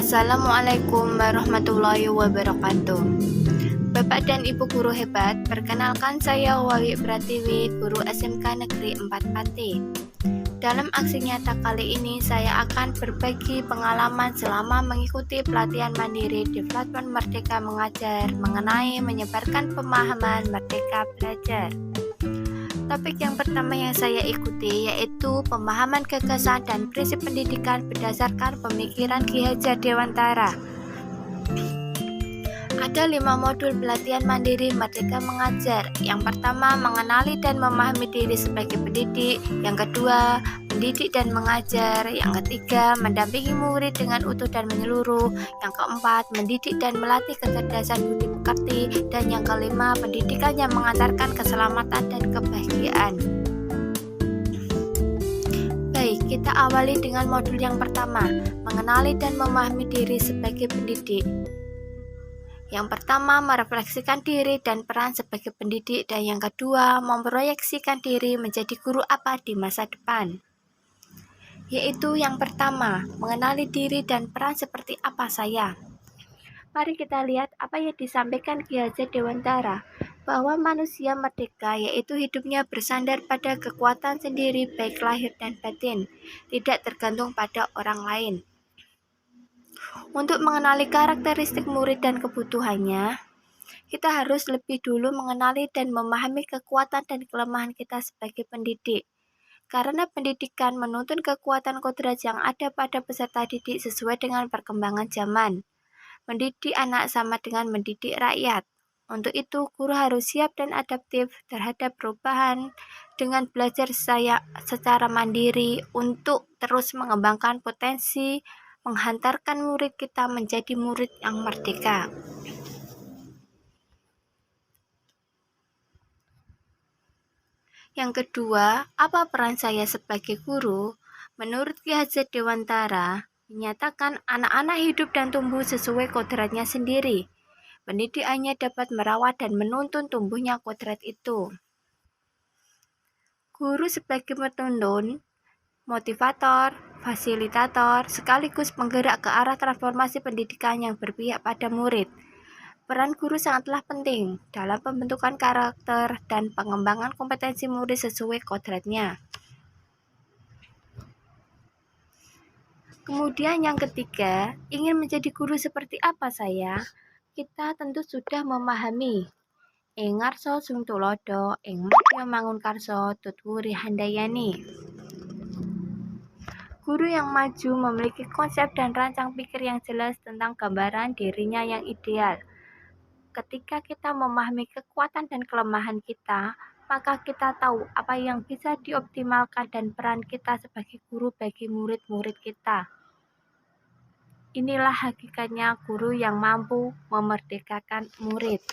Assalamualaikum warahmatullahi wabarakatuh. Bapak dan Ibu guru hebat, perkenalkan saya Wawi Pratiwi, guru SMK Negeri 4 Pati. Dalam aksi nyata kali ini, saya akan berbagi pengalaman selama mengikuti pelatihan mandiri di platform Merdeka Mengajar mengenai menyebarkan pemahaman Merdeka Belajar. Topik yang pertama yang saya ikuti yaitu pemahaman gagasan dan prinsip pendidikan berdasarkan pemikiran Ki Hajar Dewantara. Ada 5 modul pelatihan mandiri Merdeka Mengajar. Yang pertama, mengenali dan memahami diri sebagai pendidik. Yang kedua, mendidik dan mengajar. Yang ketiga, mendampingi murid dengan utuh dan menyeluruh. Yang keempat, mendidik dan melatih kecerdasan budi pekerti. Dan yang kelima, pendidikan yang mengantarkan keselamatan dan kebahagiaan. Baik, kita awali dengan modul yang pertama, mengenali dan memahami diri sebagai pendidik. Yang pertama, merefleksikan diri dan peran sebagai pendidik, dan yang kedua, memproyeksikan diri menjadi guru apa di masa depan. Yaitu yang pertama, mengenali diri dan peran seperti apa saya. Mari kita lihat apa yang disampaikan Ki Hajar Dewantara, bahwa manusia merdeka yaitu hidupnya bersandar pada kekuatan sendiri baik lahir dan batin, tidak tergantung pada orang lain. Untuk mengenali karakteristik murid dan kebutuhannya, kita harus lebih dulu mengenali dan memahami kekuatan dan kelemahan kita sebagai pendidik. Karena pendidikan menuntun kekuatan kodrat yang ada pada peserta didik sesuai dengan perkembangan zaman. Mendidik anak sama dengan mendidik rakyat. Untuk itu, guru harus siap dan adaptif terhadap perubahan dengan belajar secara mandiri untuk terus mengembangkan potensi, menghantarkan murid kita menjadi murid yang merdeka. Yang kedua, apa peran saya sebagai guru? Menurut Ki Hajar Dewantara, menyatakan anak-anak hidup dan tumbuh sesuai kodratnya sendiri. Pendidik hanya dapat merawat dan menuntun tumbuhnya kodrat itu. Guru sebagai penuntun, motivator, fasilitator, sekaligus penggerak ke arah transformasi pendidikan yang berpihak pada murid. Peran guru sangatlah penting dalam pembentukan karakter dan pengembangan kompetensi murid sesuai kodratnya. Kemudian yang ketiga, ingin menjadi guru seperti apa saya? Kita tentu sudah memahami ing ngarsa sung tulodo, ing madya mangunkarsa tutwuri handayani. Guru yang maju memiliki konsep dan rancang pikir yang jelas tentang gambaran dirinya yang ideal. Ketika kita memahami kekuatan dan kelemahan kita, maka kita tahu apa yang bisa dioptimalkan dan peran kita sebagai guru bagi murid-murid kita. Inilah hakikatnya guru yang mampu memerdekakan murid.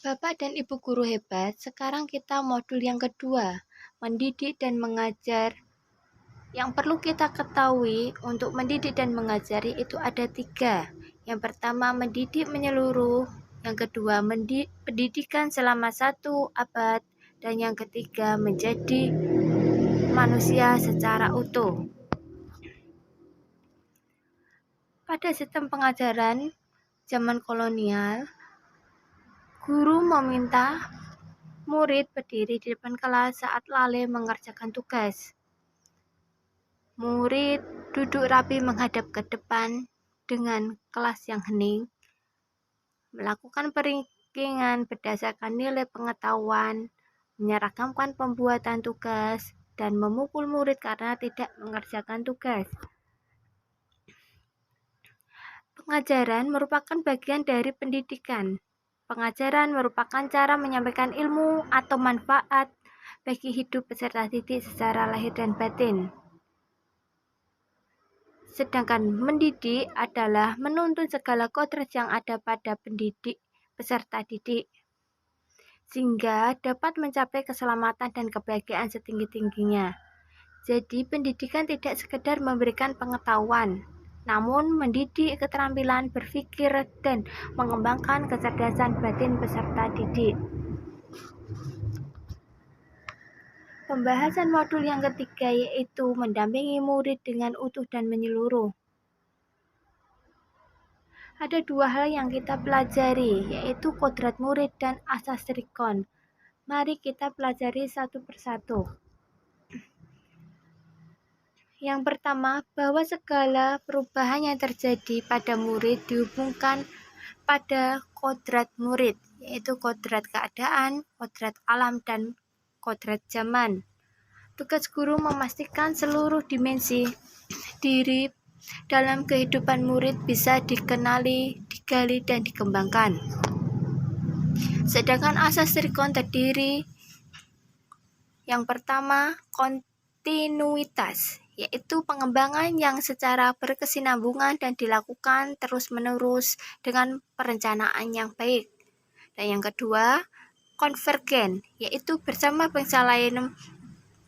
Bapak dan Ibu guru hebat, sekarang kita modul yang kedua, mendidik dan mengajar. Yang perlu kita ketahui untuk mendidik dan mengajari itu ada 3. Yang pertama, mendidik menyeluruh. Yang kedua, pendidikan selama 1 abad. Dan yang ketiga, menjadi manusia secara utuh. Pada sistem pengajaran zaman kolonial, guru meminta murid berdiri di depan kelas saat lalai mengerjakan tugas. Murid duduk rapi menghadap ke depan dengan kelas yang hening, melakukan peringkingan berdasarkan nilai pengetahuan, menyeragamkan pembuatan tugas, dan memukul murid karena tidak mengerjakan tugas. Pengajaran merupakan bagian dari pendidikan. Pengajaran merupakan cara menyampaikan ilmu atau manfaat bagi hidup peserta didik secara lahir dan batin. Sedangkan mendidik adalah menuntun segala kodrat yang ada pada pendidik peserta didik, sehingga dapat mencapai keselamatan dan kebahagiaan setinggi-tingginya. Jadi pendidikan tidak sekedar memberikan pengetahuan, namun mendidik keterampilan berpikir dan mengembangkan kecerdasan batin peserta didik. Pembahasan modul yang ketiga yaitu mendampingi murid dengan utuh dan menyeluruh. Ada dua hal yang kita pelajari, yaitu kodrat murid dan asas trikon. Mari kita pelajari satu persatu. Yang pertama, bahwa segala perubahan yang terjadi pada murid dihubungkan pada kodrat murid, yaitu kodrat keadaan, kodrat alam, dan kodrat zaman. Tugas guru memastikan seluruh dimensi diri dalam kehidupan murid bisa dikenali, digali, dan dikembangkan. Sedangkan asas trikon terdiri yang pertama, kontinuitas, yaitu pengembangan yang secara berkesinambungan dan dilakukan terus-menerus dengan perencanaan yang baik. Dan yang kedua, konvergen, yaitu bersama bangsa lain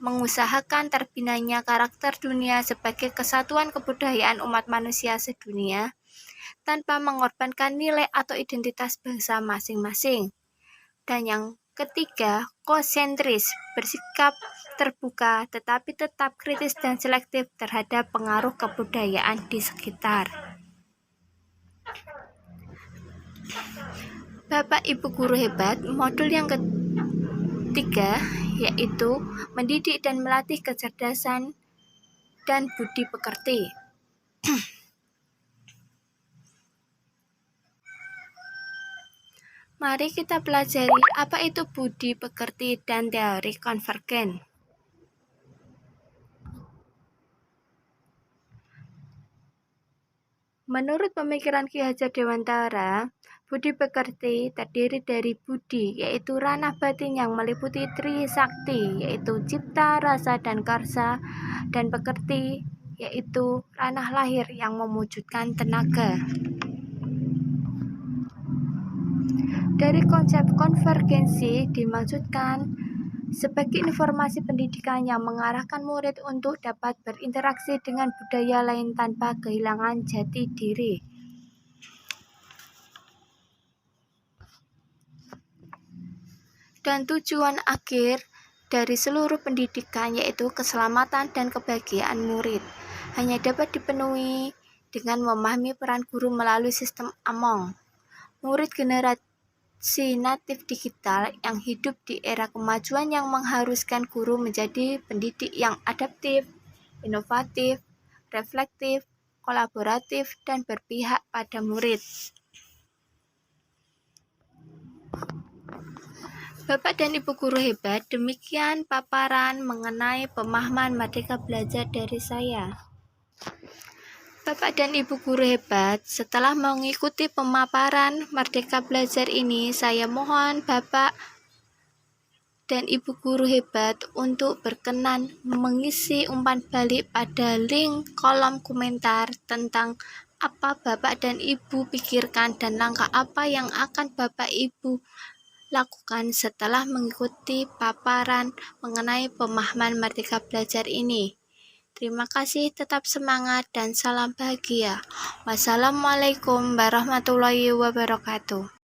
mengusahakan terbinanya karakter dunia sebagai kesatuan kebudayaan umat manusia sedunia tanpa mengorbankan nilai atau identitas bangsa masing-masing. Dan yang ketiga, konsentris, bersikap terbuka tetapi tetap kritis dan selektif terhadap pengaruh kebudayaan di sekitar. Bapak Ibu guru hebat, modul yang ketiga yaitu mendidik dan melatih kecerdasan dan budi pekerti. Mari kita pelajari apa itu budi pekerti dan teori konvergen. Menurut pemikiran Ki Hajar Dewantara, budi pekerti terdiri dari budi, yaitu ranah batin yang meliputi trisakti, yaitu cipta, rasa, dan karsa, dan pekerti, yaitu ranah lahir yang mewujudkan tenaga. Dari konsep konvergensi dimaksudkan sebagai informasi pendidikan yang mengarahkan murid untuk dapat berinteraksi dengan budaya lain tanpa kehilangan jati diri. Dan tujuan akhir dari seluruh pendidikan yaitu keselamatan dan kebahagiaan murid hanya dapat dipenuhi dengan memahami peran guru melalui sistem Among. Murid generasi natif digital yang hidup di era kemajuan yang mengharuskan guru menjadi pendidik yang adaptif, inovatif, reflektif, kolaboratif, dan berpihak pada murid. Bapak dan Ibu guru hebat, demikian paparan mengenai pemahaman Merdeka Belajar dari saya. Bapak dan Ibu guru hebat, setelah mengikuti pemaparan Merdeka Belajar ini, saya mohon Bapak dan Ibu guru hebat untuk berkenan mengisi umpan balik pada link kolom komentar tentang apa Bapak dan Ibu pikirkan dan langkah apa yang akan Bapak Ibu lakukan setelah mengikuti paparan mengenai pemahaman Merdeka Belajar ini. Terima kasih, tetap semangat dan salam bahagia. Wassalamualaikum warahmatullahi wabarakatuh.